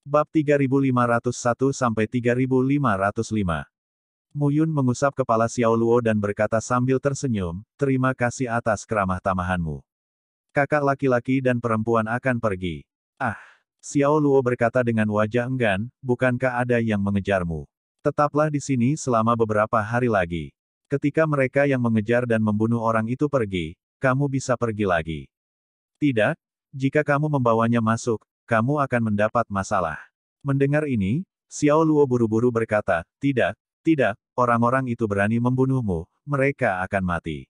Bab 3501-3505. Mu Yun mengusap kepala Xiao Luo dan berkata sambil tersenyum, terima kasih atas keramah tamahanmu. Kakak laki-laki dan perempuan akan pergi. Ah! Xiao Luo berkata dengan wajah enggan, bukankah ada yang mengejarmu? Tetaplah di sini selama beberapa hari lagi. Ketika mereka yang mengejar dan membunuh orang itu pergi, kamu bisa pergi lagi. Tidak, jika kamu membawanya masuk, kamu akan mendapat masalah. Mendengar ini, Xiao Luo buru-buru berkata, tidak, orang-orang itu berani membunuhmu, mereka akan mati.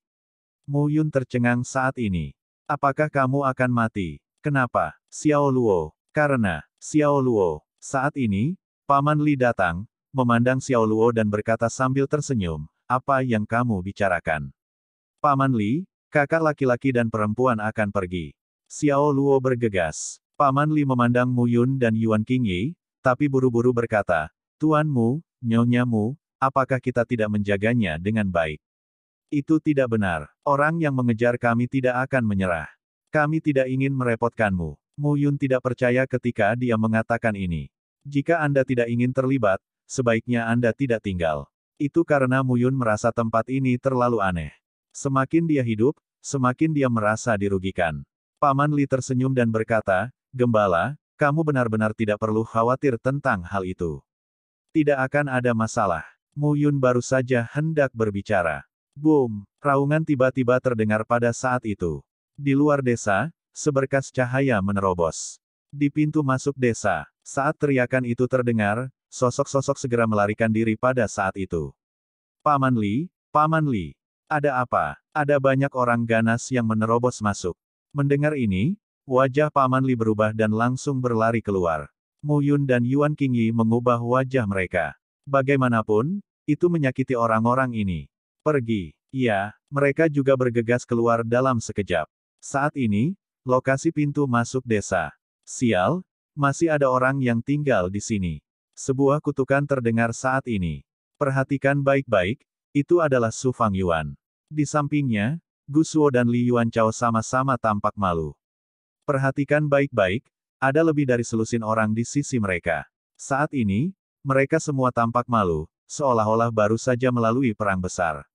Mu Yun tercengang saat ini. Apakah kamu akan mati? Kenapa? Xiao Luo. Karena, Xiao Luo. Saat ini, Paman Li datang, memandang Xiao Luo dan berkata sambil tersenyum, apa yang kamu bicarakan? Paman Li, kakak laki-laki dan perempuan akan pergi. Xiao Luo bergegas. Paman Li memandang Mu Yun dan Yuan Qingyi, tapi buru-buru berkata, Tuanmu, Nyonyamu, apakah kita tidak menjaganya dengan baik? Itu tidak benar. Orang yang mengejar kami tidak akan menyerah. Kami tidak ingin merepotkanmu. Mu Yun tidak percaya ketika dia mengatakan ini. Jika Anda tidak ingin terlibat, sebaiknya Anda tidak tinggal. Itu karena Mu Yun merasa tempat ini terlalu aneh. Semakin dia hidup, semakin dia merasa dirugikan. Paman Li tersenyum dan berkata, Gembala, kamu benar-benar tidak perlu khawatir tentang hal itu. Tidak akan ada masalah. Mu Yun baru saja hendak berbicara. Boom! Raungan tiba-tiba terdengar pada saat itu. Di luar desa, seberkas cahaya menerobos. Di pintu masuk desa, saat teriakan itu terdengar, sosok-sosok segera melarikan diri pada saat itu. Paman Li, ada apa? Ada banyak orang ganas yang menerobos masuk. Mendengar ini, wajah Paman Li berubah dan langsung berlari keluar. Mu Yun dan Yuan Qingyi mengubah wajah mereka. Bagaimanapun, itu menyakiti orang-orang ini. Pergi. Ya, mereka juga bergegas keluar dalam sekejap. Saat ini, lokasi pintu masuk desa. Sial, masih ada orang yang tinggal di sini. Sebuah kutukan terdengar saat ini. Perhatikan baik-baik, itu adalah Su Fangyuan. Di sampingnya, Gu Shuo dan Li Yuanchao sama-sama tampak malu. Perhatikan baik-baik, ada lebih dari selusin orang di sisi mereka. Saat ini, mereka semua tampak malu, seolah-olah baru saja melalui perang besar.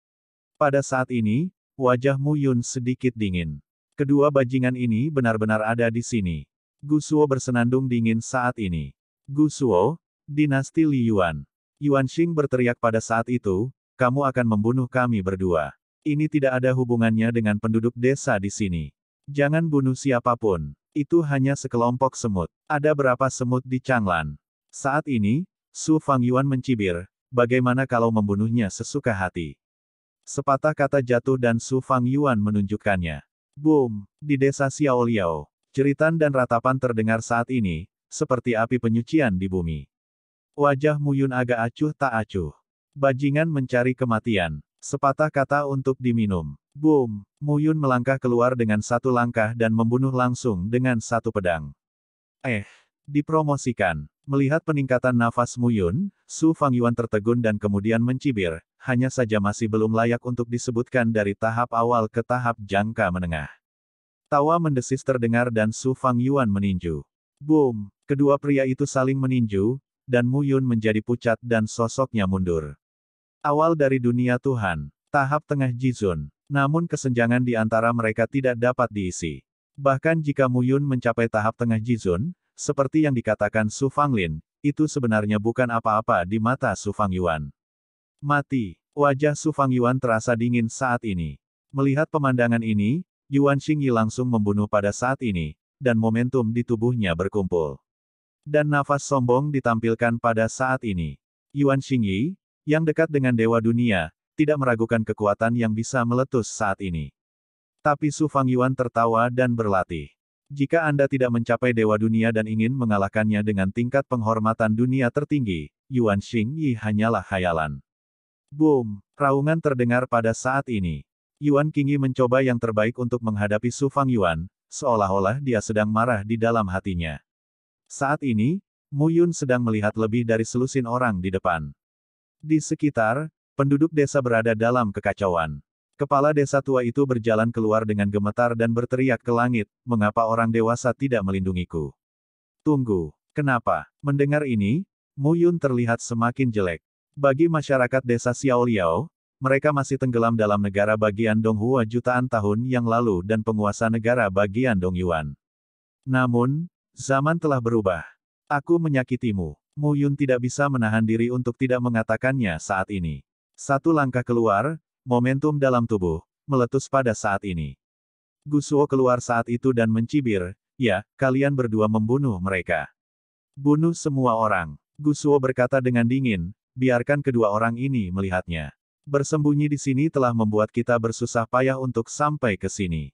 Pada saat ini, wajah Mu Yun sedikit dingin. Kedua bajingan ini benar-benar ada di sini. Gu Shuo bersenandung dingin saat ini. Gu Shuo, dinasti Li Yuan. Yuan Xing berteriak pada saat itu, kamu akan membunuh kami berdua. Ini tidak ada hubungannya dengan penduduk desa di sini. Jangan bunuh siapapun. Itu hanya sekelompok semut. Ada berapa semut di Changlan? Saat ini, Su Fangyuan mencibir, bagaimana kalau membunuhnya sesuka hati? Sepatah kata jatuh dan Su Fangyuan menunjukkannya. Boom! Di desa Xiao Liao. Jeritan dan ratapan terdengar saat ini, seperti api penyucian di bumi. Wajah Mu Yun agak acuh tak acuh. Bajingan mencari kematian. Sepatah kata untuk diminum. Boom! Mu Yun melangkah keluar dengan satu langkah dan membunuh langsung dengan satu pedang. Dipromosikan. Melihat peningkatan nafas Mu Yun, Su Fangyuan tertegun dan kemudian mencibir, hanya saja masih belum layak untuk disebutkan dari tahap awal ke tahap jangka menengah. Tawa mendesis terdengar dan Su Fangyuan meninju. Boom! Kedua pria itu saling meninju, dan Mu Yun menjadi pucat dan sosoknya mundur. Awal dari dunia Tuhan. Tahap tengah Jizun. Namun kesenjangan di antara mereka tidak dapat diisi. Bahkan jika Mu Yun mencapai tahap tengah Jizun, seperti yang dikatakan Su Fanglin, itu sebenarnya bukan apa-apa di mata Su Fangyuan. Mati. Wajah Su Fangyuan terasa dingin saat ini. Melihat pemandangan ini, Yuan Qingyi langsung membunuh pada saat ini, dan momentum di tubuhnya berkumpul. Dan nafas sombong ditampilkan pada saat ini. Yuan Qingyi, yang dekat dengan Dewa Dunia, tidak meragukan kekuatan yang bisa meletus saat ini. Tapi Su Fangyuan tertawa dan berlatih. Jika Anda tidak mencapai Dewa Dunia dan ingin mengalahkannya dengan tingkat penghormatan dunia tertinggi, Yuan Qingyi hanyalah khayalan. Boom! Raungan terdengar pada saat ini. Yuan Qingyi mencoba yang terbaik untuk menghadapi Su Fangyuan, seolah-olah dia sedang marah di dalam hatinya. Saat ini, Mu Yun sedang melihat lebih dari selusin orang di depan. Di sekitar, penduduk desa berada dalam kekacauan. Kepala desa tua itu berjalan keluar dengan gemetar dan berteriak ke langit, mengapa orang dewasa tidak melindungiku? Tunggu. Kenapa? Mendengar ini, Mu Yun terlihat semakin jelek. Bagi masyarakat desa Xiaoliao, mereka masih tenggelam dalam negara bagian Donghua jutaan tahun yang lalu dan penguasa negara bagian Dongyuan. Namun, zaman telah berubah. Aku menyakitimu. Mu Yun tidak bisa menahan diri untuk tidak mengatakannya saat ini. Satu langkah keluar, momentum dalam tubuh, meletus pada saat ini. Gusuo keluar saat itu dan mencibir, ya, kalian berdua membunuh mereka. Bunuh semua orang. Gusuo berkata dengan dingin, biarkan kedua orang ini melihatnya. Bersembunyi di sini telah membuat kita bersusah payah untuk sampai ke sini.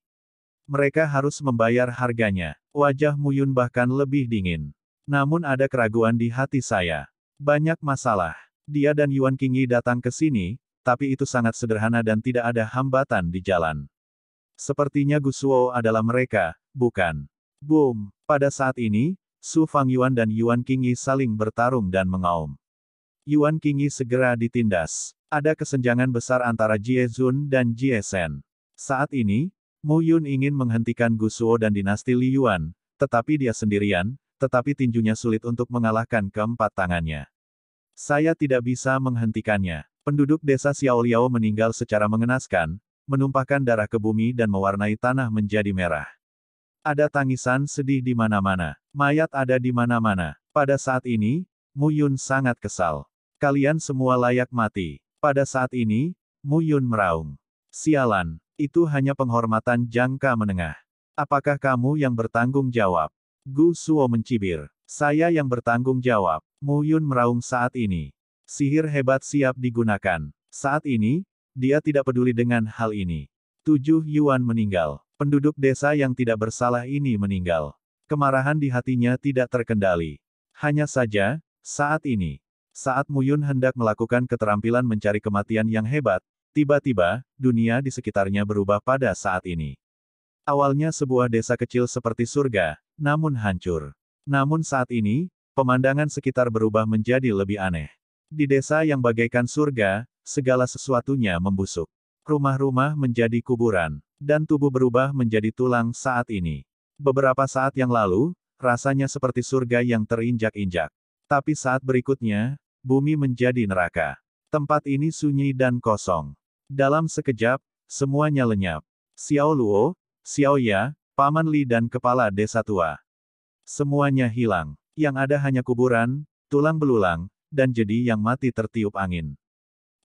Mereka harus membayar harganya. Wajah Mu Yun bahkan lebih dingin. Namun ada keraguan di hati saya. Banyak masalah. Dia dan Yuan Qingyi datang ke sini, tapi itu sangat sederhana dan tidak ada hambatan di jalan. Sepertinya Gusuo adalah mereka, bukan? Boom! Pada saat ini, Su Fangyuan dan Yuan Qingyi saling bertarung dan mengaum. Yuan Qingyi segera ditindas. Ada kesenjangan besar antara Jie Zun dan Jie Shen. Saat ini, Mu Yun ingin menghentikan Gusuo dan dinasti Li Yuan, tetapi dia sendirian, tetapi tinjunya sulit untuk mengalahkan keempat tangannya. Saya tidak bisa menghentikannya. Penduduk desa Xiaoliao meninggal secara mengenaskan, menumpahkan darah ke bumi dan mewarnai tanah menjadi merah. Ada tangisan sedih di mana-mana. Mayat ada di mana-mana. Pada saat ini, Mu Yun sangat kesal. Kalian semua layak mati. Pada saat ini, Mu Yun meraung. Sialan, itu hanya penghormatan jangka menengah. Apakah kamu yang bertanggung jawab? Gusuo mencibir. Saya yang bertanggung jawab. Mu Yun meraung saat ini. Sihir hebat siap digunakan. Saat ini, dia tidak peduli dengan hal ini. 7 Yuan meninggal. Penduduk desa yang tidak bersalah ini meninggal. Kemarahan di hatinya tidak terkendali. Hanya saja, saat ini, saat Mu Yun hendak melakukan keterampilan mencari kematian yang hebat, tiba-tiba, dunia di sekitarnya berubah pada saat ini. Awalnya sebuah desa kecil seperti surga, namun hancur. Namun saat ini, pemandangan sekitar berubah menjadi lebih aneh. Di desa yang bagaikan surga, segala sesuatunya membusuk. Rumah-rumah menjadi kuburan, dan tubuh berubah menjadi tulang saat ini. Beberapa saat yang lalu, rasanya seperti surga yang terinjak-injak. Tapi saat berikutnya, bumi menjadi neraka. Tempat ini sunyi dan kosong. Dalam sekejap, semuanya lenyap. Xiao Luo, Xiao Ya, Paman Li dan kepala desa tua. Semuanya hilang. Yang ada hanya kuburan, tulang belulang, dan jedi yang mati tertiup angin.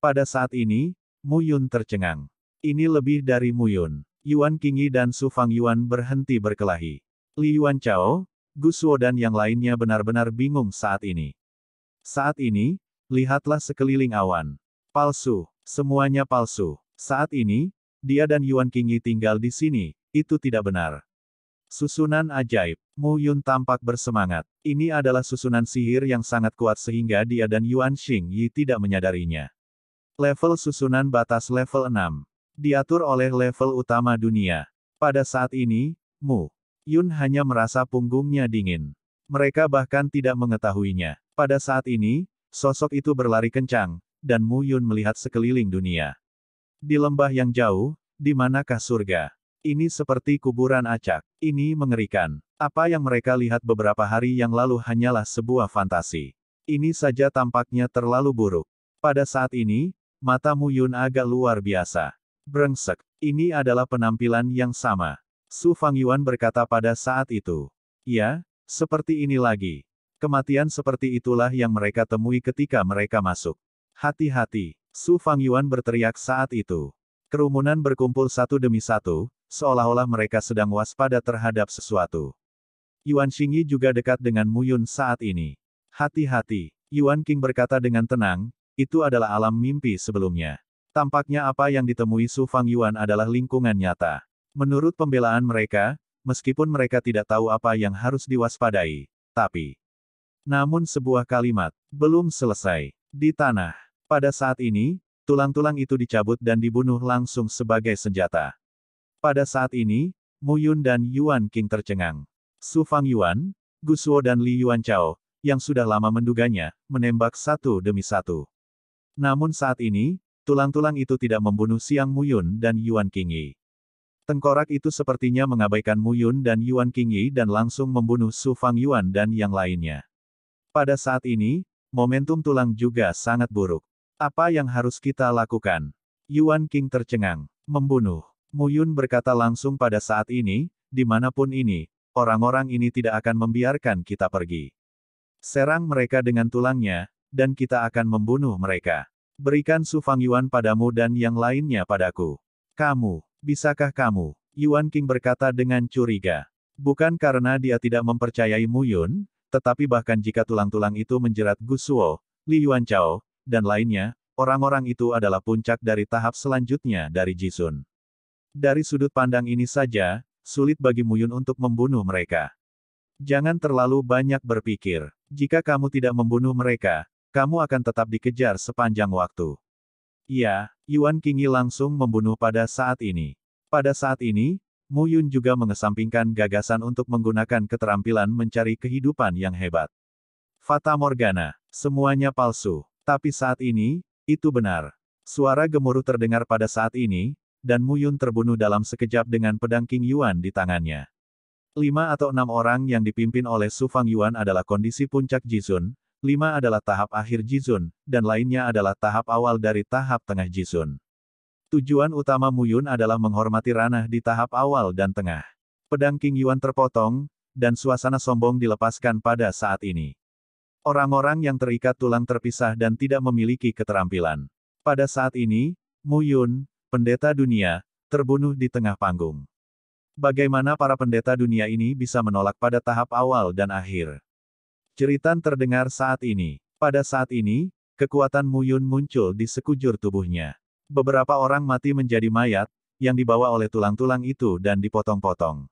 Pada saat ini, Mu Yun tercengang. Ini lebih dari Mu Yun. Yuan Qingyi dan Su Fangyuan berhenti berkelahi. Li Yuanchao, Gusuo dan yang lainnya benar-benar bingung saat ini. Saat ini, lihatlah sekeliling awan. Palsu. Semuanya palsu. Saat ini, dia dan Yuan Qingyi tinggal di sini. Itu tidak benar. Susunan ajaib. Mu Yun tampak bersemangat. Ini adalah susunan sihir yang sangat kuat sehingga dia dan Yuan Xingyi tidak menyadarinya. Level susunan batas level 6. Diatur oleh level utama dunia. Pada saat ini, Mu Yun hanya merasa punggungnya dingin. Mereka bahkan tidak mengetahuinya. Pada saat ini, sosok itu berlari kencang, dan Mu Yun melihat sekeliling dunia. Di lembah yang jauh, di manakah surga? Ini seperti kuburan acak. Ini mengerikan. Apa yang mereka lihat beberapa hari yang lalu hanyalah sebuah fantasi. Ini saja tampaknya terlalu buruk. Pada saat ini, mata Mu Yun agak luar biasa. Brengsek. Ini adalah penampilan yang sama. Su Fangyuan berkata pada saat itu. Ya, seperti ini lagi. Kematian seperti itulah yang mereka temui ketika mereka masuk. Hati-hati. Su Fangyuan berteriak saat itu. Kerumunan berkumpul satu demi satu, seolah-olah mereka sedang waspada terhadap sesuatu. Yuan Xingyi juga dekat dengan Mu Yun saat ini. Hati-hati. Yuan Qing berkata dengan tenang, itu adalah alam mimpi sebelumnya. Tampaknya apa yang ditemui Su Fangyuan adalah lingkungan nyata. Menurut pembelaan mereka, meskipun mereka tidak tahu apa yang harus diwaspadai, tapi... Namun sebuah kalimat, belum selesai. Di tanah. Pada saat ini, tulang-tulang itu dicabut dan dibunuh langsung sebagai senjata. Pada saat ini, Mu Yun dan Yuan Qing tercengang. Su Fangyuan, Gusuo dan Li Yuanchao, yang sudah lama menduganya, menembak satu demi satu. Namun saat ini, tulang-tulang itu tidak membunuh Xiang Mu Yun dan Yuan Qingyi. Tengkorak itu sepertinya mengabaikan Mu Yun dan Yuan Qingyi dan langsung membunuh Su Fangyuan dan yang lainnya. Pada saat ini, momentum tulang juga sangat buruk. Apa yang harus kita lakukan? Yuan Qing tercengang. Membunuh. Mu Yun berkata langsung pada saat ini, dimanapun ini, orang-orang ini tidak akan membiarkan kita pergi. Serang mereka dengan tulangnya, dan kita akan membunuh mereka. Berikan Su Fangyuan padamu dan yang lainnya padaku. Kamu, bisakah kamu? Yuan Qing berkata dengan curiga. Bukan karena dia tidak mempercayai Mu Yun, tetapi bahkan jika tulang-tulang itu menjerat Gu Shuo, Li Yuanchao, dan lainnya, orang-orang itu adalah puncak dari tahap selanjutnya dari Jisun. Dari sudut pandang ini saja, sulit bagi Mu Yun untuk membunuh mereka. Jangan terlalu banyak berpikir. Jika kamu tidak membunuh mereka, kamu akan tetap dikejar sepanjang waktu. Ya, Yuan Qingyi langsung membunuh pada saat ini. Pada saat ini, Mu Yun juga mengesampingkan gagasan untuk menggunakan keterampilan mencari kehidupan yang hebat. Fata Morgana, semuanya palsu. Tapi saat ini, itu benar. Suara gemuruh terdengar pada saat ini, dan Mu Yun terbunuh dalam sekejap dengan pedang King Yuan di tangannya. 5 atau 6 orang yang dipimpin oleh Su Fangyuan adalah kondisi puncak Jisun, 5 adalah tahap akhir Jisun, dan lainnya adalah tahap awal dari tahap tengah Jisun. Tujuan utama Mu Yun adalah menghormati ranah di tahap awal dan tengah. Pedang King Yuan terpotong, dan suasana sombong dilepaskan pada saat ini. Orang-orang yang terikat tulang terpisah dan tidak memiliki keterampilan. Pada saat ini, Mu Yun, pendeta dunia, terbunuh di tengah panggung. Bagaimana para pendeta dunia ini bisa menolak pada tahap awal dan akhir? Jeritan terdengar saat ini. Pada saat ini, kekuatan Mu Yun muncul di sekujur tubuhnya. Beberapa orang mati menjadi mayat, yang dibawa oleh tulang-tulang itu dan dipotong-potong.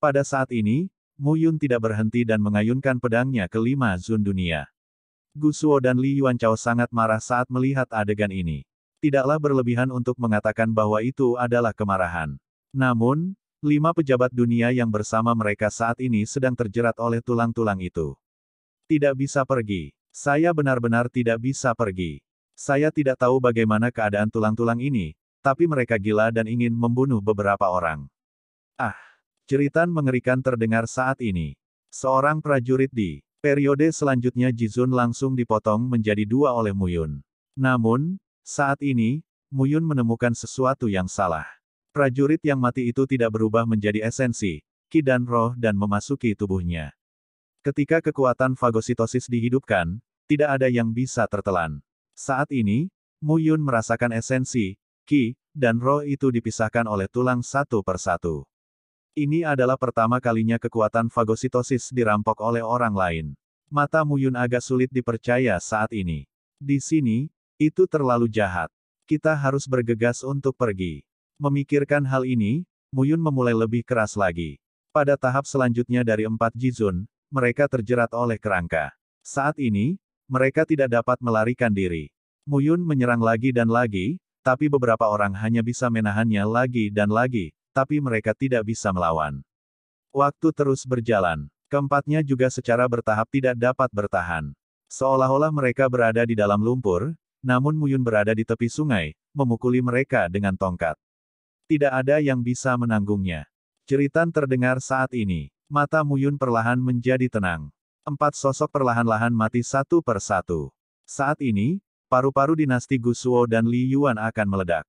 Pada saat ini, Mu Yun tidak berhenti dan mengayunkan pedangnya ke 5 zun dunia. Gu Shuo dan Li Yuanchao sangat marah saat melihat adegan ini. Tidaklah berlebihan untuk mengatakan bahwa itu adalah kemarahan. Namun, 5 pejabat dunia yang bersama mereka saat ini sedang terjerat oleh tulang-tulang itu. Tidak bisa pergi. Saya benar-benar tidak bisa pergi. Saya tidak tahu bagaimana keadaan tulang-tulang ini, tapi mereka gila dan ingin membunuh beberapa orang. Ah! Jeritan mengerikan terdengar saat ini. Seorang prajurit di periode selanjutnya Jizun langsung dipotong menjadi 2 oleh Mu Yun. Namun, saat ini, Mu Yun menemukan sesuatu yang salah. Prajurit yang mati itu tidak berubah menjadi esensi, ki dan roh dan memasuki tubuhnya. Ketika kekuatan fagositosis dihidupkan, tidak ada yang bisa tertelan. Saat ini, Mu Yun merasakan esensi, ki, dan roh itu dipisahkan oleh tulang satu persatu. Ini adalah pertama kalinya kekuatan fagositosis dirampok oleh orang lain. Mata Mu Yun agak sulit dipercaya saat ini. Di sini, itu terlalu jahat. Kita harus bergegas untuk pergi. Memikirkan hal ini, Mu Yun memulai lebih keras lagi. Pada tahap selanjutnya dari 4 Jizun, mereka terjerat oleh kerangka. Saat ini, mereka tidak dapat melarikan diri. Mu Yun menyerang lagi dan lagi, tapi beberapa orang hanya bisa menahannya lagi dan lagi, tapi mereka tidak bisa melawan. Waktu terus berjalan. Keempatnya juga secara bertahap tidak dapat bertahan. Seolah-olah mereka berada di dalam lumpur, namun Mu Yun berada di tepi sungai, memukuli mereka dengan tongkat. Tidak ada yang bisa menanggungnya. Jeritan terdengar saat ini. Mata Mu Yun perlahan menjadi tenang. 4 sosok perlahan-lahan mati satu per satu. Saat ini, paru-paru dinasti Gu Shuo dan Li Yuan akan meledak.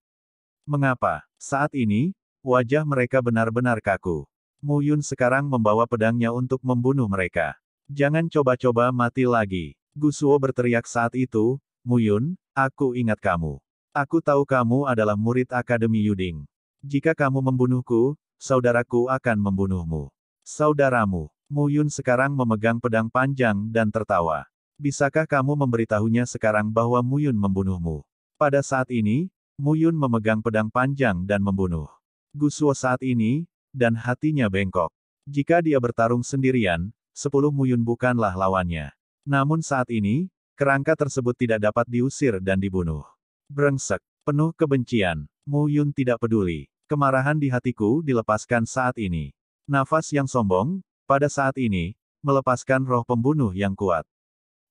Mengapa? Saat ini, wajah mereka benar-benar kaku. Mu Yun sekarang membawa pedangnya untuk membunuh mereka. Jangan coba-coba mati lagi. Gu Shuo berteriak saat itu, Mu Yun, aku ingat kamu. Aku tahu kamu adalah murid Akademi Yuding. Jika kamu membunuhku, saudaraku akan membunuhmu. Saudaramu. Mu Yun sekarang memegang pedang panjang dan tertawa. Bisakah kamu memberitahunya sekarang bahwa Mu Yun membunuhmu? Pada saat ini, Mu Yun memegang pedang panjang dan membunuh Gu Shuo saat ini, dan hatinya bengkok. Jika dia bertarung sendirian, 10 Mu Yun bukanlah lawannya. Namun saat ini, kerangka tersebut tidak dapat diusir dan dibunuh. Brengsek, penuh kebencian. Mu Yun tidak peduli. Kemarahan di hatiku dilepaskan saat ini. Nafas yang sombong, pada saat ini, melepaskan roh pembunuh yang kuat.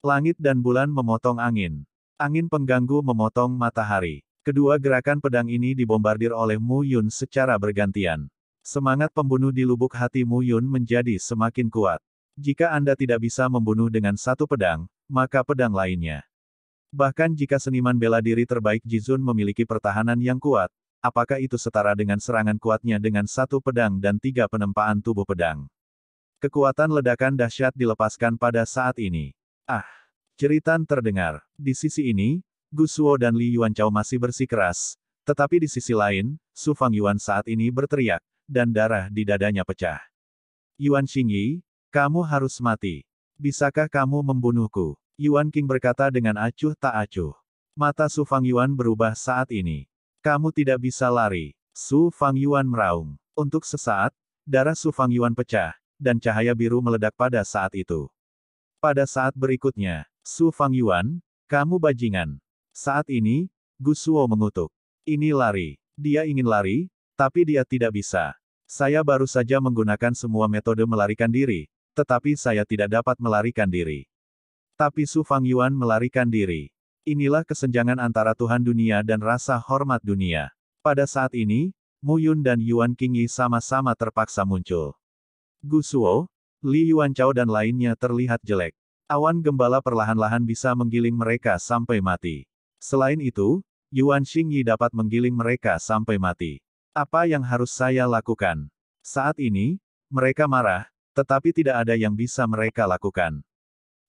Langit dan bulan memotong angin. Angin pengganggu memotong matahari. Kedua gerakan pedang ini dibombardir oleh Mu Yun secara bergantian. Semangat pembunuh di lubuk hati Mu Yun menjadi semakin kuat. Jika Anda tidak bisa membunuh dengan satu pedang, maka pedang lainnya. Bahkan jika seniman bela diri terbaik Jizun memiliki pertahanan yang kuat, apakah itu setara dengan serangan kuatnya dengan satu pedang dan 3 penempaan tubuh pedang? Kekuatan ledakan dahsyat dilepaskan pada saat ini. Ah! Jeritan terdengar. Di sisi ini, Gu Shuo dan Li Yuanchao masih bersikeras, tetapi di sisi lain, Su Fangyuan saat ini berteriak, dan darah di dadanya pecah. Yuan Xingyi, kamu harus mati. Bisakah kamu membunuhku? Yuan King berkata dengan acuh tak acuh. Mata Su Fangyuan berubah saat ini. Kamu tidak bisa lari. Su Fangyuan meraung. Untuk sesaat, darah Su Fangyuan pecah, dan cahaya biru meledak pada saat itu. Pada saat berikutnya, Su Fangyuan, kamu bajingan. Saat ini, Gu Shuo mengutuk. Ini lari. Dia ingin lari, tapi dia tidak bisa. Saya baru saja menggunakan semua metode melarikan diri, tetapi saya tidak dapat melarikan diri. Tapi Su Fangyuan melarikan diri. Inilah kesenjangan antara Tuhan dunia dan rasa hormat dunia. Pada saat ini, Mu Yun dan Yuan Qingyi sama-sama terpaksa muncul. Gu Shuo, Li Yuanchao dan lainnya terlihat jelek. Awan gembala perlahan-lahan bisa menggiling mereka sampai mati. Selain itu, Yuan Xingyi dapat menggiling mereka sampai mati. Apa yang harus saya lakukan? Saat ini, mereka marah, tetapi tidak ada yang bisa mereka lakukan.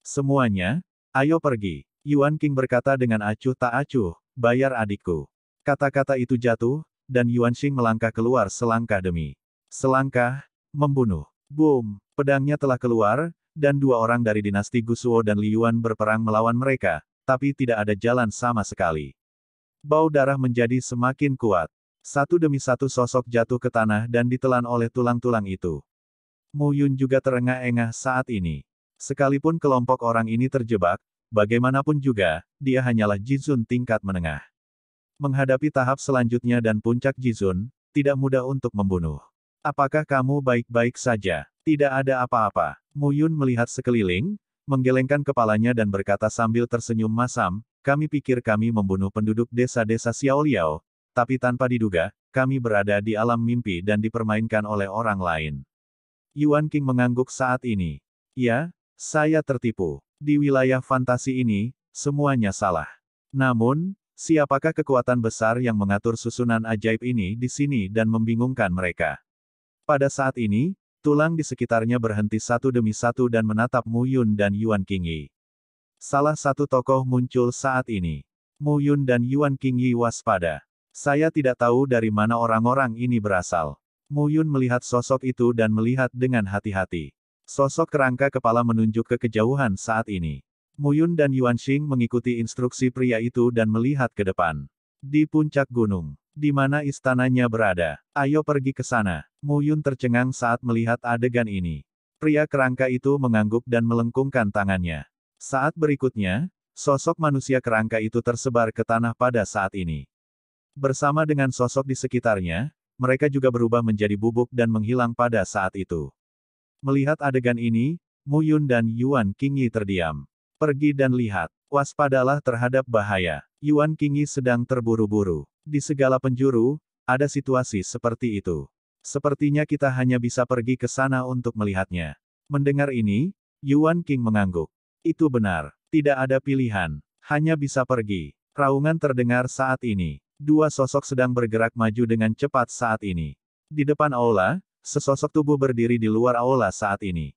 Semuanya, ayo pergi. Yuan King berkata dengan acuh tak acuh, bayar adikku. Kata-kata itu jatuh, dan Yuan Xing melangkah keluar selangkah demi selangkah, membunuh. Boom! Pedangnya telah keluar, dan 2 orang dari dinasti Gu Shuo dan Li Yuan berperang melawan mereka, tapi tidak ada jalan sama sekali. Bau darah menjadi semakin kuat. Satu demi satu sosok jatuh ke tanah dan ditelan oleh tulang-tulang itu. Mu Yun juga terengah-engah saat ini. Sekalipun kelompok orang ini terjebak, bagaimanapun juga, dia hanyalah Jizun tingkat menengah. Menghadapi tahap selanjutnya dan puncak Jizun, tidak mudah untuk membunuh. Apakah kamu baik-baik saja? Tidak ada apa-apa. Mu Yun melihat sekeliling, menggelengkan kepalanya dan berkata sambil tersenyum masam, kami pikir kami membunuh penduduk desa-desa Xiaoliao, tapi tanpa diduga, kami berada di alam mimpi dan dipermainkan oleh orang lain. Yuan King mengangguk saat ini. Ya, saya tertipu. Di wilayah fantasi ini, semuanya salah. Namun, siapakah kekuatan besar yang mengatur susunan ajaib ini di sini dan membingungkan mereka? Pada saat ini, tulang di sekitarnya berhenti satu demi satu dan menatap Mu Yun dan Yuan Qingyi. Salah satu tokoh muncul saat ini. Mu Yun dan Yuan Qingyi waspada. Saya tidak tahu dari mana orang-orang ini berasal. Mu Yun melihat sosok itu dan melihat dengan hati-hati. Sosok kerangka kepala menunjuk ke kejauhan saat ini. Mu Yun dan Yuan Xing mengikuti instruksi pria itu dan melihat ke depan. Di puncak gunung. Di mana istananya berada? Ayo pergi ke sana. Mu Yun tercengang saat melihat adegan ini. Pria kerangka itu mengangguk dan melengkungkan tangannya. Saat berikutnya, sosok manusia kerangka itu tersebar ke tanah pada saat ini. Bersama dengan sosok di sekitarnya, mereka juga berubah menjadi bubuk dan menghilang pada saat itu. Melihat adegan ini, Mu Yun dan Yuan Qingyi terdiam. Pergi dan lihat. Waspadalah terhadap bahaya. Yuan Qingyi sedang terburu-buru. Di segala penjuru, ada situasi seperti itu. Sepertinya kita hanya bisa pergi ke sana untuk melihatnya. Mendengar ini, Yuan King mengangguk. Itu benar. Tidak ada pilihan. Hanya bisa pergi. Raungan terdengar saat ini. 2 sosok sedang bergerak maju dengan cepat saat ini. Di depan aula, sesosok tubuh berdiri di luar aula saat ini.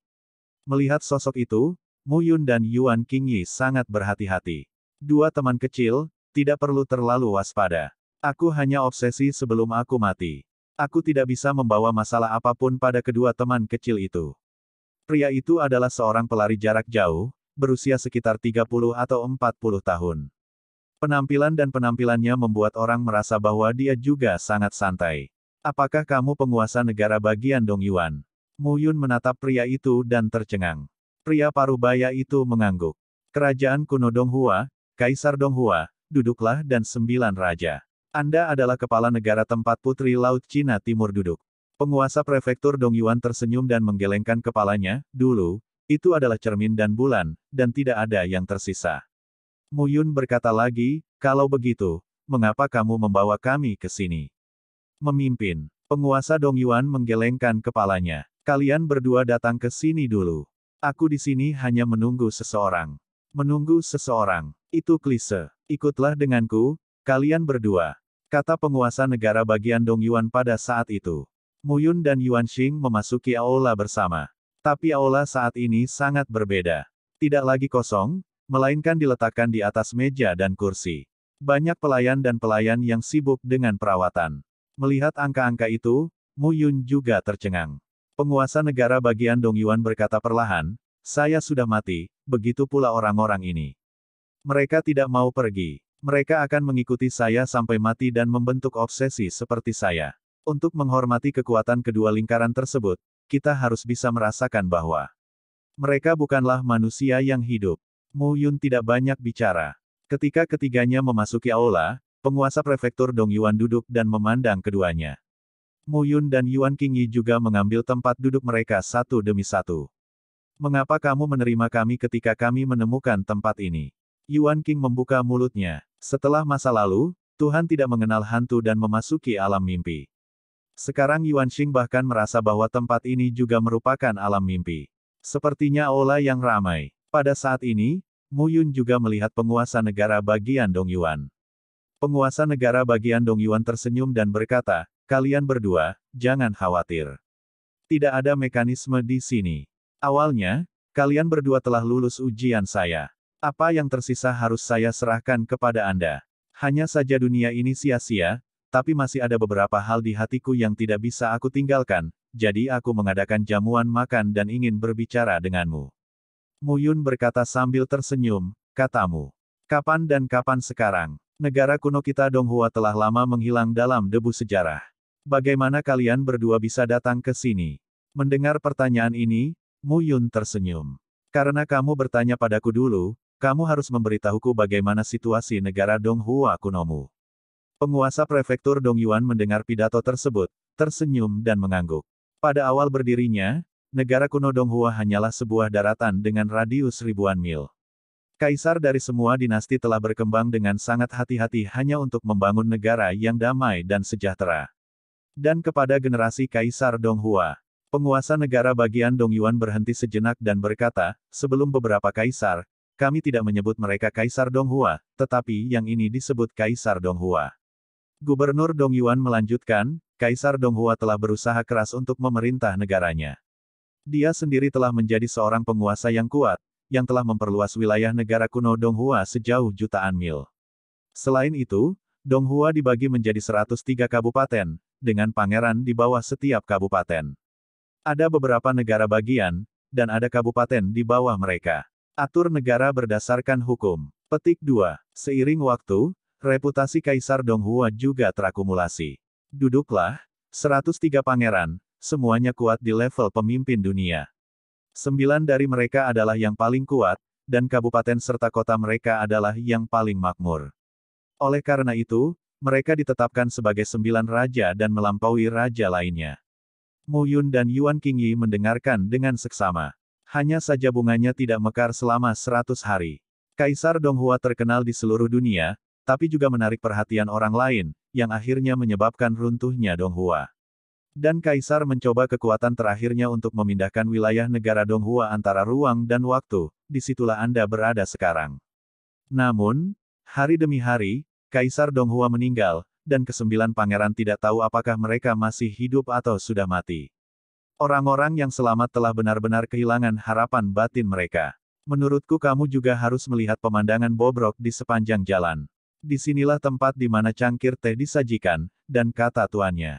Melihat sosok itu, Mu Yun dan Yuan Qingyi sangat berhati-hati. 2 teman kecil, tidak perlu terlalu waspada. Aku hanya obsesi sebelum aku mati. Aku tidak bisa membawa masalah apapun pada kedua teman kecil itu. Pria itu adalah seorang pelari jarak jauh, berusia sekitar 30 atau 40 tahun. Penampilan dan penampilannya membuat orang merasa bahwa dia juga sangat santai. Apakah kamu penguasa negara bagian Dongyuan? Mu Yun menatap pria itu dan tercengang. Pria parubaya itu mengangguk. Kerajaan kuno Donghua, Kaisar Donghua, duduklah dan 9 raja. Anda adalah kepala negara tempat Putri Laut Cina Timur duduk. Penguasa prefektur Dongyuan tersenyum dan menggelengkan kepalanya, dulu, itu adalah cermin dan bulan, dan tidak ada yang tersisa. Mu Yun berkata lagi, kalau begitu, mengapa kamu membawa kami ke sini? Memimpin. Penguasa Dong Yuan menggelengkan kepalanya. Kalian berdua datang ke sini dulu. Aku di sini hanya menunggu seseorang. Menunggu seseorang. Itu klise. Ikutlah denganku, kalian berdua. Kata penguasa negara bagian Dong Yuan pada saat itu. Mu Yun dan Yuan Xing memasuki aula bersama. Tapi aula saat ini sangat berbeda. Tidak lagi kosong, melainkan diletakkan di atas meja dan kursi. Banyak pelayan dan pelayan yang sibuk dengan perawatan. Melihat angka-angka itu, Mu Yun juga tercengang. Penguasa negara bagian Dong Yuan berkata perlahan, saya sudah mati, begitu pula orang-orang ini. Mereka tidak mau pergi. Mereka akan mengikuti saya sampai mati dan membentuk obsesi seperti saya. Untuk menghormati kekuatan kedua lingkaran tersebut, kita harus bisa merasakan bahwa mereka bukanlah manusia yang hidup. Mu Yun tidak banyak bicara. Ketika ketiganya memasuki aula, penguasa prefektur Dong Yuan duduk dan memandang keduanya. Mu Yun dan Yuan Qingyi juga mengambil tempat duduk mereka satu demi satu. Mengapa kamu menerima kami ketika kami menemukan tempat ini? Yuan Qing membuka mulutnya. Setelah masa lalu, Tuhan tidak mengenal hantu dan memasuki alam mimpi. Sekarang Yuan Xing bahkan merasa bahwa tempat ini juga merupakan alam mimpi. Sepertinya aula yang ramai. Pada saat ini, Mu Yun juga melihat penguasa negara bagian Dong Yuan. Penguasa negara bagian Dong Yuan tersenyum dan berkata, kalian berdua, jangan khawatir. Tidak ada mekanisme di sini. Awalnya, kalian berdua telah lulus ujian saya. Apa yang tersisa harus saya serahkan kepada Anda. Hanya saja dunia ini sia-sia, tapi masih ada beberapa hal di hatiku yang tidak bisa aku tinggalkan, jadi aku mengadakan jamuan makan dan ingin berbicara denganmu. Mu Yun berkata sambil tersenyum, katamu. Kapan dan kapan sekarang? Negara kuno kita Donghua telah lama menghilang dalam debu sejarah. Bagaimana kalian berdua bisa datang ke sini? Mendengar pertanyaan ini, Mu Yun tersenyum. Karena kamu bertanya padaku dulu, kamu harus memberitahuku bagaimana situasi negara Donghua kunomu. Penguasa prefektur Dong Yuan mendengar pidato tersebut, tersenyum dan mengangguk. Pada awal berdirinya, negara kuno Donghua hanyalah sebuah daratan dengan radius ribuan mil. Kaisar dari semua dinasti telah berkembang dengan sangat hati-hati hanya untuk membangun negara yang damai dan sejahtera. Dan kepada generasi Kaisar Donghua, penguasa negara bagian Dong Yuan berhenti sejenak dan berkata, sebelum beberapa kaisar, kami tidak menyebut mereka Kaisar Donghua, tetapi yang ini disebut Kaisar Donghua. Gubernur Dong Yuan melanjutkan, Kaisar Donghua telah berusaha keras untuk memerintah negaranya. Dia sendiri telah menjadi seorang penguasa yang kuat, yang telah memperluas wilayah negara kuno Donghua sejauh jutaan mil. Selain itu, Donghua dibagi menjadi 103 kabupaten, dengan pangeran di bawah setiap kabupaten. Ada beberapa negara bagian, dan ada kabupaten di bawah mereka. Atur negara berdasarkan hukum. Petik 2. Seiring waktu, reputasi Kaisar Donghua juga terakumulasi. Duduklah, 103 pangeran, semuanya kuat di level pemimpin dunia. 9 dari mereka adalah yang paling kuat, dan kabupaten serta kota mereka adalah yang paling makmur. Oleh karena itu, mereka ditetapkan sebagai 9 raja dan melampaui raja lainnya. Mu Yun dan Yuan Qingyi mendengarkan dengan seksama. Hanya saja bunganya tidak mekar selama 100 hari. Kaisar Donghua terkenal di seluruh dunia, tapi juga menarik perhatian orang lain, yang akhirnya menyebabkan runtuhnya Donghua. Dan Kaisar mencoba kekuatan terakhirnya untuk memindahkan wilayah negara Donghua antara ruang dan waktu, disitulah Anda berada sekarang. Namun, hari demi hari, Kaisar Donghua meninggal, dan kesembilan pangeran tidak tahu apakah mereka masih hidup atau sudah mati. Orang-orang yang selamat telah benar-benar kehilangan harapan batin mereka. Menurutku kamu juga harus melihat pemandangan bobrok di sepanjang jalan. Disinilah tempat di mana cangkir teh disajikan, dan kata tuannya.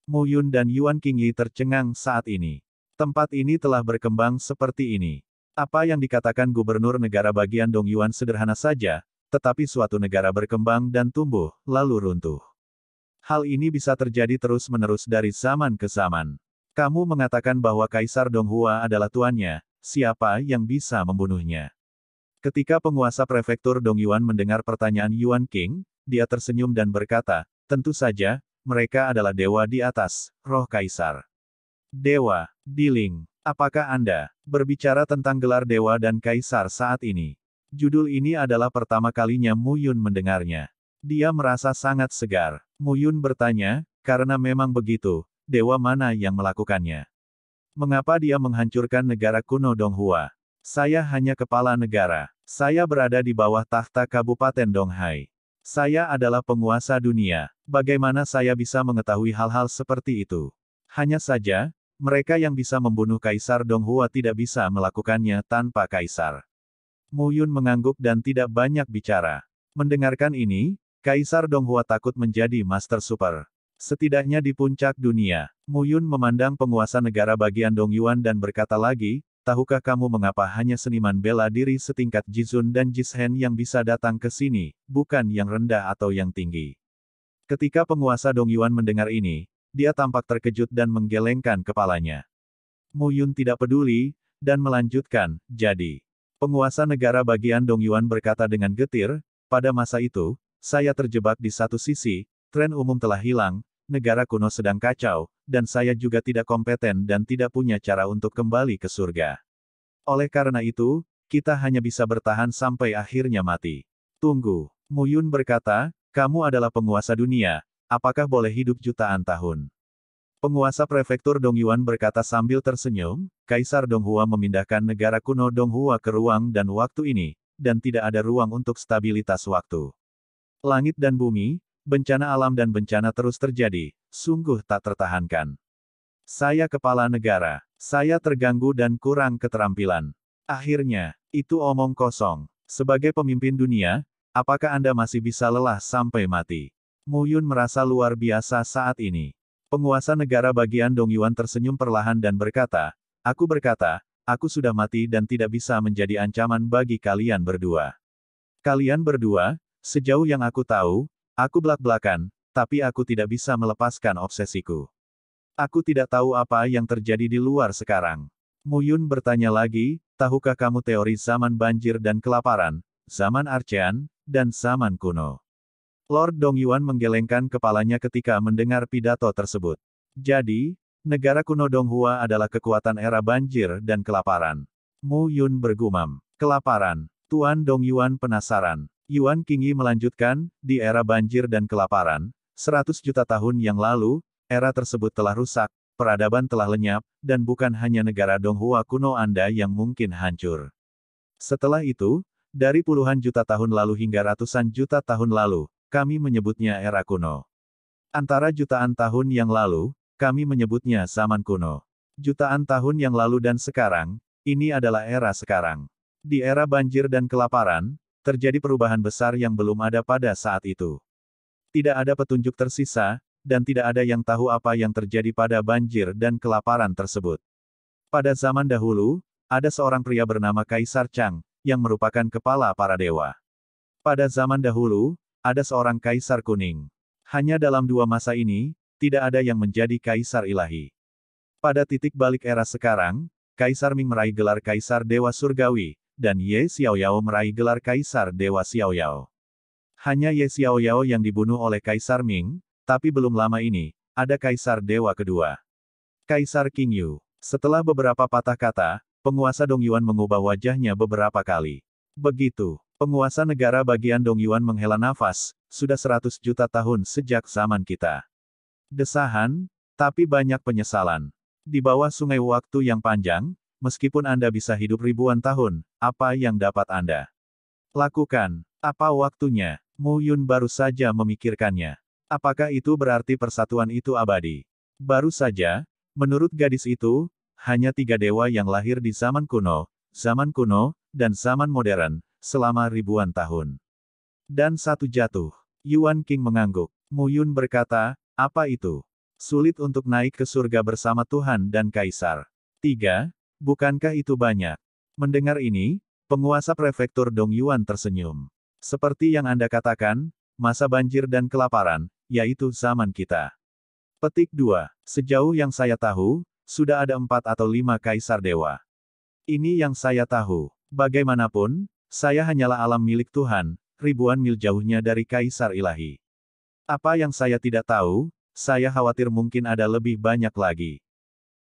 Mu Yun dan Yuan Qingyi tercengang saat ini. Tempat ini telah berkembang seperti ini. Apa yang dikatakan gubernur negara bagian Dong Yuan sederhana saja, tetapi suatu negara berkembang dan tumbuh, lalu runtuh. Hal ini bisa terjadi terus-menerus dari zaman ke zaman. Kamu mengatakan bahwa Kaisar Donghua adalah tuannya, siapa yang bisa membunuhnya? Ketika penguasa prefektur Dong Yuan mendengar pertanyaan Yuan Qing, dia tersenyum dan berkata, tentu saja, mereka adalah dewa di atas, roh kaisar. Dewa, Diling, apakah Anda berbicara tentang gelar dewa dan kaisar saat ini? Judul ini adalah pertama kalinya Mu Yun mendengarnya. Dia merasa sangat segar. Mu Yun bertanya, karena memang begitu, dewa mana yang melakukannya? Mengapa dia menghancurkan negara kuno Donghua? Saya hanya kepala negara. Saya berada di bawah takhta Kabupaten Donghai. Saya adalah penguasa dunia. Bagaimana saya bisa mengetahui hal-hal seperti itu? Hanya saja, mereka yang bisa membunuh Kaisar Donghua tidak bisa melakukannya tanpa Kaisar. Mu Yun mengangguk dan tidak banyak bicara. Mendengarkan ini, Kaisar Donghua takut menjadi Master Super. Setidaknya di puncak dunia, Mu Yun memandang penguasa negara bagian Dongyuan dan berkata lagi, tahukah kamu mengapa hanya seniman bela diri setingkat Jizun dan Jishen yang bisa datang ke sini, bukan yang rendah atau yang tinggi? Ketika penguasa Dongyuan mendengar ini, dia tampak terkejut dan menggelengkan kepalanya. Mu Yun tidak peduli, dan melanjutkan, jadi. Penguasa negara bagian Dongyuan berkata dengan getir, pada masa itu, saya terjebak di satu sisi, tren umum telah hilang, negara kuno sedang kacau, dan saya juga tidak kompeten dan tidak punya cara untuk kembali ke surga. Oleh karena itu, kita hanya bisa bertahan sampai akhirnya mati. Tunggu, Mu Yun berkata, kamu adalah penguasa dunia, apakah boleh hidup jutaan tahun? Penguasa prefektur Dongyuan berkata sambil tersenyum, Kaisar Donghua memindahkan negara kuno Donghua ke ruang dan waktu ini, dan tidak ada ruang untuk stabilitas waktu. Langit dan bumi, bencana alam dan bencana terus terjadi, sungguh tak tertahankan. Saya kepala negara, saya terganggu dan kurang keterampilan. Akhirnya, itu omong kosong. Sebagai pemimpin dunia, apakah Anda masih bisa lelah sampai mati? Mu Yun merasa luar biasa saat ini. Penguasa negara bagian Dongyuan tersenyum perlahan dan berkata, aku sudah mati dan tidak bisa menjadi ancaman bagi kalian berdua. Kalian berdua, sejauh yang aku tahu, aku belak-belakan, tapi aku tidak bisa melepaskan obsesiku. Aku tidak tahu apa yang terjadi di luar sekarang. Mu Yun bertanya lagi, tahukah kamu teori zaman banjir dan kelaparan, zaman Archean, dan zaman kuno? Lord Dongyuan menggelengkan kepalanya ketika mendengar pidato tersebut. Jadi, negara kuno Donghua adalah kekuatan era banjir dan kelaparan. Mu Yun bergumam. Kelaparan. Tuan Dongyuan penasaran. Yuan Qingyi melanjutkan, di era banjir dan kelaparan, 100 juta tahun yang lalu, era tersebut telah rusak, peradaban telah lenyap, dan bukan hanya negara Donghua kuno Anda yang mungkin hancur. Setelah itu, dari puluhan juta tahun lalu hingga ratusan juta tahun lalu, kami menyebutnya era kuno. Antara jutaan tahun yang lalu, kami menyebutnya zaman kuno. Jutaan tahun yang lalu dan sekarang, ini adalah era sekarang. Di era banjir dan kelaparan, terjadi perubahan besar yang belum ada pada saat itu. Tidak ada petunjuk tersisa, dan tidak ada yang tahu apa yang terjadi pada banjir dan kelaparan tersebut. Pada zaman dahulu, ada seorang pria bernama Kaisar Chang, yang merupakan kepala para dewa. Pada zaman dahulu, ada seorang kaisar kuning. Hanya dalam dua masa ini, tidak ada yang menjadi kaisar ilahi. Pada titik balik era sekarang, Kaisar Ming meraih gelar Kaisar Dewa Surgawi, dan Ye Xiaoyao meraih gelar Kaisar Dewa Xiaoyao. Hanya Ye Xiaoyao yang dibunuh oleh Kaisar Ming, tapi belum lama ini, ada Kaisar Dewa kedua. Kaisar Qingyu. Setelah beberapa patah kata, penguasa Dongyuan mengubah wajahnya beberapa kali. Begitu. Penguasa negara bagian Dongyuan menghela nafas, sudah 100 juta tahun sejak zaman kita. Desahan, tapi banyak penyesalan. Di bawah sungai waktu yang panjang, meskipun Anda bisa hidup ribuan tahun, apa yang dapat Anda lakukan? Apa waktunya? Mu Yun baru saja memikirkannya. Apakah itu berarti persatuan itu abadi? Baru saja, menurut gadis itu, hanya 3 dewa yang lahir di zaman kuno, dan zaman modern, selama ribuan tahun. Dan satu jatuh. Yuan Qing mengangguk. Mu Yun berkata, apa itu? Sulit untuk naik ke surga bersama Tuhan dan Kaisar. 3. Bukankah itu banyak? Mendengar ini, penguasa prefektur Dongyuan tersenyum. Seperti yang Anda katakan, masa banjir dan kelaparan, yaitu zaman kita. Petik 2. Sejauh yang saya tahu, sudah ada 4 atau 5 kaisar dewa. Ini yang saya tahu. Bagaimanapun, saya hanyalah alam milik Tuhan, ribuan mil jauhnya dari kaisar ilahi. Apa yang saya tidak tahu, saya khawatir mungkin ada lebih banyak lagi.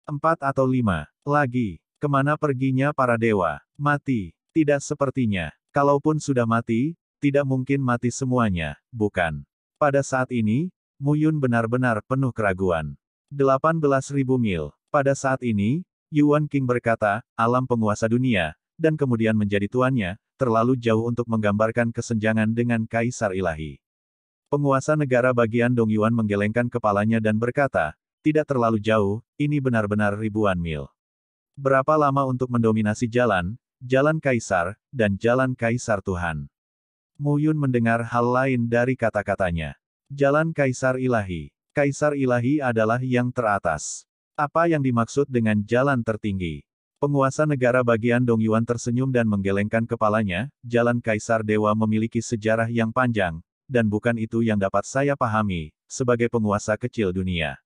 4 atau 5 lagi. Kemana perginya para dewa? Mati. Tidak sepertinya. Kalaupun sudah mati, tidak mungkin mati semuanya, bukan? Pada saat ini, Mu Yun benar-benar penuh keraguan. 18.000 mil. Pada saat ini, Yuan King berkata, alam penguasa dunia, dan kemudian menjadi tuannya, terlalu jauh untuk menggambarkan kesenjangan dengan Kaisar Ilahi. Penguasa negara bagian Dongyuan menggelengkan kepalanya dan berkata, tidak terlalu jauh, ini benar-benar ribuan mil. Berapa lama untuk mendominasi jalan, jalan Kaisar, dan jalan Kaisar Tuhan? Mu Yun mendengar hal lain dari kata-katanya. Jalan Kaisar Ilahi. Kaisar Ilahi adalah yang teratas. Apa yang dimaksud dengan jalan tertinggi? Penguasa negara bagian Dongyuan tersenyum dan menggelengkan kepalanya, jalan Kaisar Dewa memiliki sejarah yang panjang, dan bukan itu yang dapat saya pahami, sebagai penguasa kecil dunia.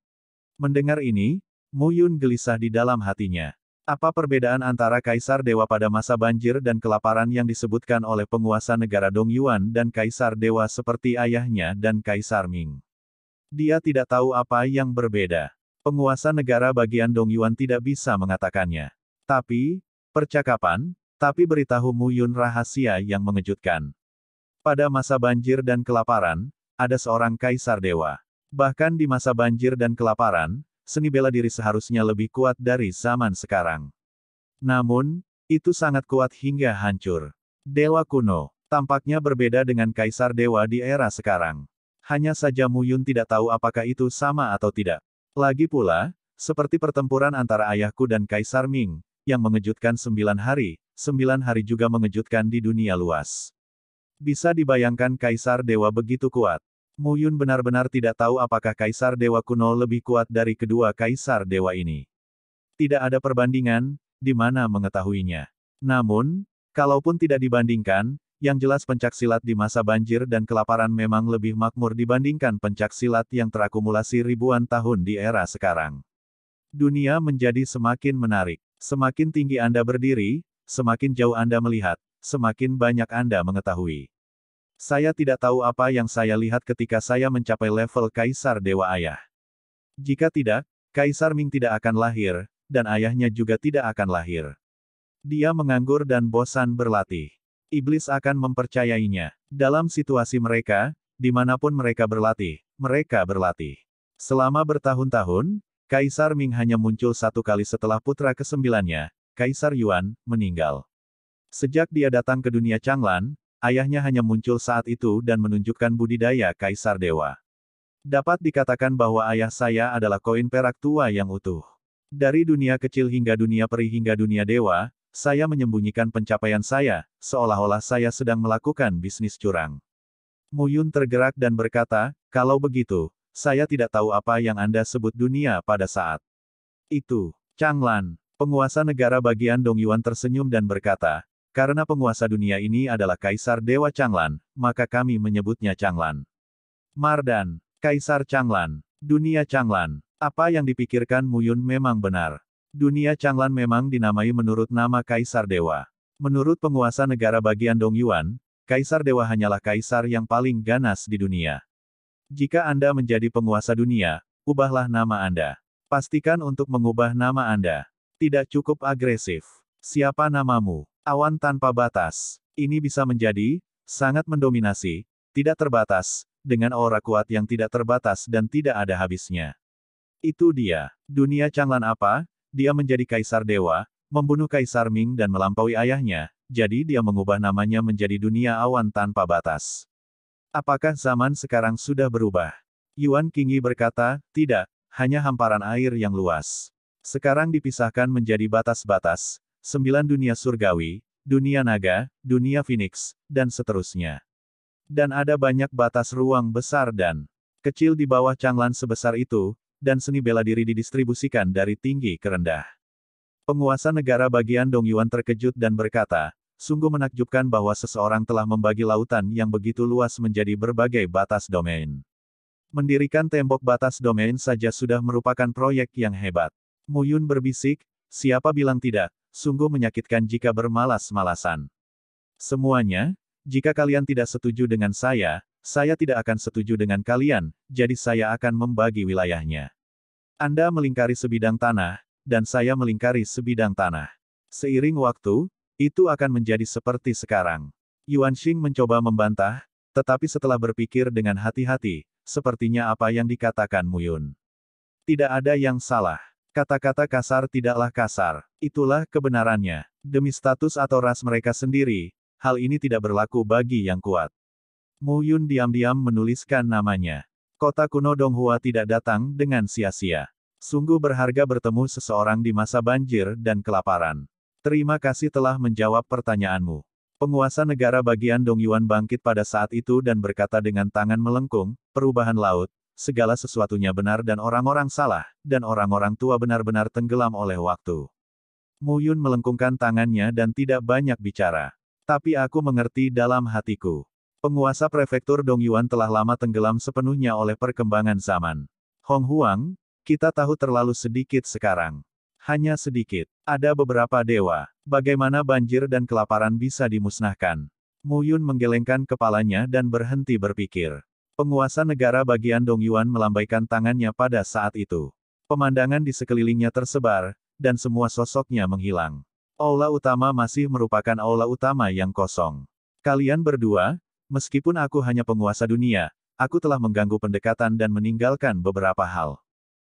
Mendengar ini, Mu Yun gelisah di dalam hatinya. Apa perbedaan antara Kaisar Dewa pada masa banjir dan kelaparan yang disebutkan oleh penguasa negara Dongyuan dan Kaisar Dewa seperti ayahnya dan Kaisar Ming? Dia tidak tahu apa yang berbeda. Penguasa negara bagian Dongyuan tidak bisa mengatakannya. Tapi beritahu Mu Yun rahasia yang mengejutkan. Pada masa banjir dan kelaparan, ada seorang Kaisar Dewa. Bahkan di masa banjir dan kelaparan, seni bela diri seharusnya lebih kuat dari zaman sekarang. Namun, itu sangat kuat hingga hancur. Dewa kuno, tampaknya berbeda dengan Kaisar Dewa di era sekarang. Hanya saja Mu Yun tidak tahu apakah itu sama atau tidak. Lagi pula, seperti pertempuran antara ayahku dan Kaisar Ming, yang mengejutkan 9 hari juga mengejutkan di dunia luas. Bisa dibayangkan Kaisar Dewa begitu kuat. Mu Yun benar-benar tidak tahu apakah Kaisar Dewa kuno lebih kuat dari kedua Kaisar Dewa ini. Tidak ada perbandingan, di mana mengetahuinya. Namun, kalaupun tidak dibandingkan, yang jelas pencaksilat di masa banjir dan kelaparan memang lebih makmur dibandingkan pencaksilat yang terakumulasi ribuan tahun di era sekarang. Dunia menjadi semakin menarik. Semakin tinggi Anda berdiri, semakin jauh Anda melihat, semakin banyak Anda mengetahui. Saya tidak tahu apa yang saya lihat ketika saya mencapai level Kaisar Dewa Ayah. Jika tidak, Kaisar Ming tidak akan lahir, dan ayahnya juga tidak akan lahir. Dia menganggur dan bosan berlatih. Iblis akan mempercayainya. Dalam situasi mereka, dimanapun mereka berlatih, selama bertahun-tahun, Kaisar Ming hanya muncul satu kali setelah putra ke-9-nya, Kaisar Yuan, meninggal. Sejak dia datang ke dunia Changlan, ayahnya hanya muncul saat itu dan menunjukkan budidaya Kaisar Dewa. Dapat dikatakan bahwa ayah saya adalah koin perak tua yang utuh. Dari dunia kecil hingga dunia peri hingga dunia dewa, saya menyembunyikan pencapaian saya, seolah-olah saya sedang melakukan bisnis curang. Mu Yun tergerak dan berkata, kalau begitu, saya tidak tahu apa yang Anda sebut dunia pada saat itu. Changlan, penguasa negara bagian Dongyuan tersenyum dan berkata, karena penguasa dunia ini adalah Kaisar Dewa Changlan, maka kami menyebutnya Changlan. Mardan, Kaisar Changlan, dunia Changlan. Apa yang dipikirkan Mu Yun memang benar. Dunia Changlan memang dinamai menurut nama Kaisar Dewa. Menurut penguasa negara bagian Dongyuan, Kaisar Dewa hanyalah kaisar yang paling ganas di dunia. Jika Anda menjadi penguasa dunia, ubahlah nama Anda. Pastikan untuk mengubah nama Anda. Tidak cukup agresif. Siapa namamu? Awan tanpa batas. Ini bisa menjadi sangat mendominasi, tidak terbatas, dengan aura kuat yang tidak terbatas dan tidak ada habisnya. Itu dia. Dunia Changlan apa? Dia menjadi Kaisar Dewa, membunuh Kaisar Ming dan melampaui ayahnya, jadi dia mengubah namanya menjadi dunia awan tanpa batas. Apakah zaman sekarang sudah berubah? Yuan Qingyi berkata, tidak, hanya hamparan air yang luas. Sekarang dipisahkan menjadi batas-batas, 9 dunia surgawi, dunia naga, dunia Phoenix, dan seterusnya. Dan ada banyak batas ruang besar dan kecil di bawah Changlan sebesar itu, dan seni bela diri didistribusikan dari tinggi ke rendah. Penguasa negara bagian Dongyuan terkejut dan berkata, sungguh menakjubkan bahwa seseorang telah membagi lautan yang begitu luas menjadi berbagai batas domain. Mendirikan tembok batas domain saja sudah merupakan proyek yang hebat. Mu Yun berbisik, siapa bilang tidak, sungguh menyakitkan jika bermalas-malasan. Semuanya, jika kalian tidak setuju dengan saya tidak akan setuju dengan kalian, jadi saya akan membagi wilayahnya. Anda melingkari sebidang tanah, dan saya melingkari sebidang tanah. Seiring waktu, itu akan menjadi seperti sekarang. Yuan Xing mencoba membantah, tetapi setelah berpikir dengan hati-hati, sepertinya apa yang dikatakan Mu Yun. Tidak ada yang salah. Kata-kata kasar tidaklah kasar. Itulah kebenarannya. Demi status atau ras mereka sendiri, hal ini tidak berlaku bagi yang kuat. Mu Yun diam-diam menuliskan namanya. Kota kuno Donghua tidak datang dengan sia-sia. Sungguh berharga bertemu seseorang di masa banjir dan kelaparan. Terima kasih telah menjawab pertanyaanmu. Penguasa negara bagian Dongyuan bangkit pada saat itu dan berkata dengan tangan melengkung, perubahan laut, segala sesuatunya benar dan orang-orang salah, dan orang-orang tua benar-benar tenggelam oleh waktu. Mu Yun melengkungkan tangannya dan tidak banyak bicara. Tapi aku mengerti dalam hatiku. Penguasa prefektur Dongyuan telah lama tenggelam sepenuhnya oleh perkembangan zaman. Hong Huang, kita tahu terlalu sedikit sekarang. Hanya sedikit. Ada beberapa dewa. Bagaimana banjir dan kelaparan bisa dimusnahkan? Mu Yun menggelengkan kepalanya dan berhenti berpikir. Penguasa negara bagian Dongyuan melambaikan tangannya pada saat itu. Pemandangan di sekelilingnya tersebar, dan semua sosoknya menghilang. Aula utama masih merupakan aula utama yang kosong. Kalian berdua, meskipun aku hanya penguasa dunia, aku telah mengganggu pendekatan dan meninggalkan beberapa hal.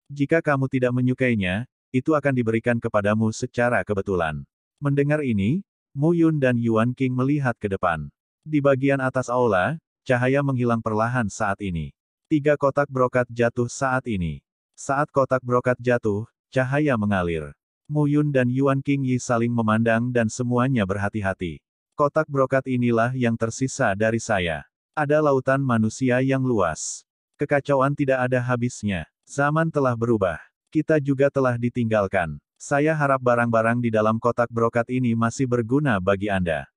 Jika kamu tidak menyukainya, itu akan diberikan kepadamu secara kebetulan. Mendengar ini, Mu Yun dan Yuan King melihat ke depan. Di bagian atas aula, cahaya menghilang perlahan saat ini. 3 kotak brokat jatuh saat ini. Saat kotak brokat jatuh, cahaya mengalir. Mu Yun dan Yuan King Yi saling memandang dan semuanya berhati-hati. Kotak brokat inilah yang tersisa dari saya. Ada lautan manusia yang luas. Kekacauan tidak ada habisnya. Zaman telah berubah. Kita juga telah ditinggalkan. Saya harap barang-barang di dalam kotak brokat ini masih berguna bagi Anda.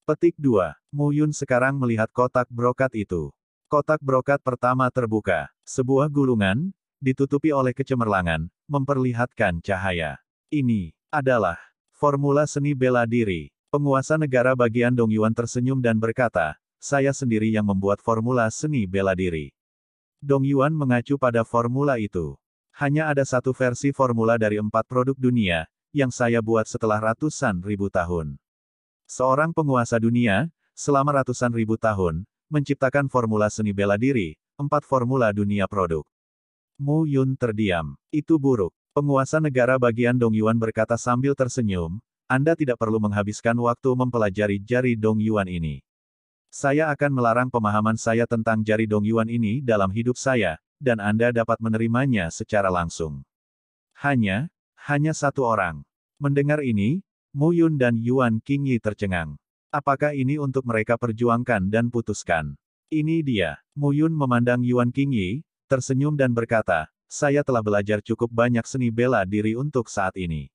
Petik 2. Mu Yun sekarang melihat kotak brokat itu. Kotak brokat pertama terbuka. Sebuah gulungan, ditutupi oleh kecemerlangan, memperlihatkan cahaya. Ini adalah formula seni bela diri. Penguasa negara bagian Dongyuan tersenyum dan berkata, saya sendiri yang membuat formula seni bela diri. Dongyuan mengacu pada formula itu. Hanya ada satu versi formula dari 4 produk dunia, yang saya buat setelah ratusan ribu tahun. Seorang penguasa dunia, selama ratusan ribu tahun, menciptakan formula seni bela diri, 4 formula dunia produk. Mu Yun terdiam. Itu buruk. Penguasa negara bagian Dongyuan berkata sambil tersenyum, Anda tidak perlu menghabiskan waktu mempelajari jari Dongyuan ini. Saya akan melarang pemahaman saya tentang jari Dongyuan ini dalam hidup saya, dan Anda dapat menerimanya secara langsung. Hanya satu orang. Mendengar ini, Mu Yun dan Yuan King Yi tercengang. Apakah ini untuk mereka perjuangkan dan putuskan? Ini dia. Mu Yun memandang Yuan King Yi, tersenyum dan berkata, saya telah belajar cukup banyak seni bela diri untuk saat ini.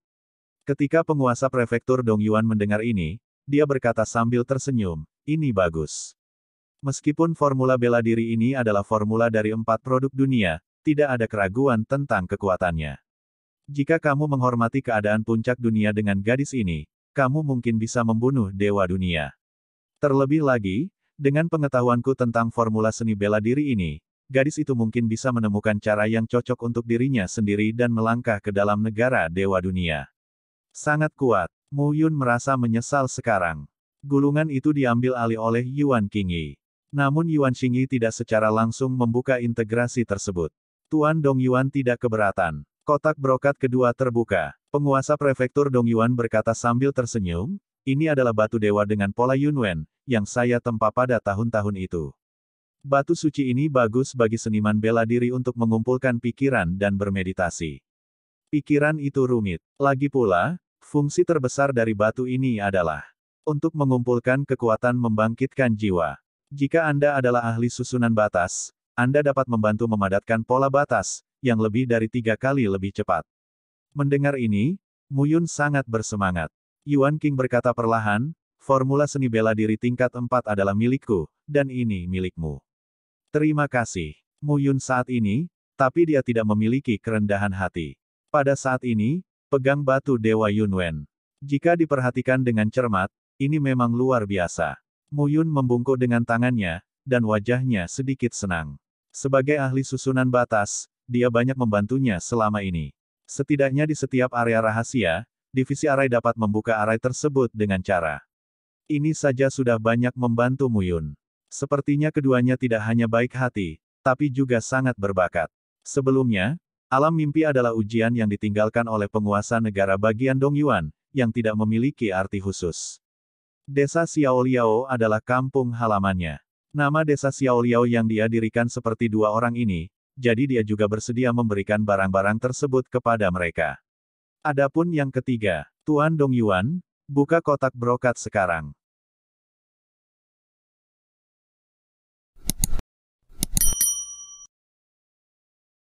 Ketika penguasa prefektur Dongyuan mendengar ini, dia berkata sambil tersenyum, ini bagus. Meskipun formula bela diri ini adalah formula dari 4 produk dunia, tidak ada keraguan tentang kekuatannya. Jika kamu menghormati keadaan puncak dunia dengan gadis ini, kamu mungkin bisa membunuh dewa dunia. Terlebih lagi, dengan pengetahuanku tentang formula seni bela diri ini, gadis itu mungkin bisa menemukan cara yang cocok untuk dirinya sendiri dan melangkah ke dalam negara dewa dunia. Sangat kuat. Mu Yun merasa menyesal sekarang. Gulungan itu diambil alih oleh Yuan King Yi. Namun Yuan Xing Yi tidak secara langsung membuka integrasi tersebut. Tuan Dongyuan tidak keberatan. Kotak brokat kedua terbuka. Penguasa prefektur Dongyuan berkata sambil tersenyum, ini adalah batu dewa dengan pola Yunwen, yang saya tempa pada tahun-tahun itu. Batu suci ini bagus bagi seniman bela diri untuk mengumpulkan pikiran dan bermeditasi. Pikiran itu rumit. Lagi pula, fungsi terbesar dari batu ini adalah untuk mengumpulkan kekuatan membangkitkan jiwa. Jika Anda adalah ahli susunan batas, Anda dapat membantu memadatkan pola batas, yang lebih dari 3 kali lebih cepat. Mendengar ini, Mu Yun sangat bersemangat. Yuan King berkata perlahan, formula seni bela diri tingkat 4 adalah milikku, dan ini milikmu. Terima kasih. Mu Yun saat ini, tapi dia tidak memiliki kerendahan hati. Pada saat ini, pegang batu Dewa Yunwen. Jika diperhatikan dengan cermat, ini memang luar biasa. Mu Yun membungkuk dengan tangannya, dan wajahnya sedikit senang. Sebagai ahli susunan batas, dia banyak membantunya selama ini. Setidaknya di setiap area rahasia, divisi arai dapat membuka arai tersebut dengan cara Ini saja sudah banyak membantu Muyun. Sepertinya keduanya tidak hanya baik hati, tapi juga sangat berbakat. Sebelumnya, alam mimpi adalah ujian yang ditinggalkan oleh penguasa negara bagian Dongyuan, yang tidak memiliki arti khusus. Desa Xiaoliao adalah kampung halamannya. Nama desa Xiaoliao yang dia dirikan seperti dua orang ini, jadi dia juga bersedia memberikan barang-barang tersebut kepada mereka. Adapun yang ketiga, Tuan Dongyuan, buka kotak brokat sekarang.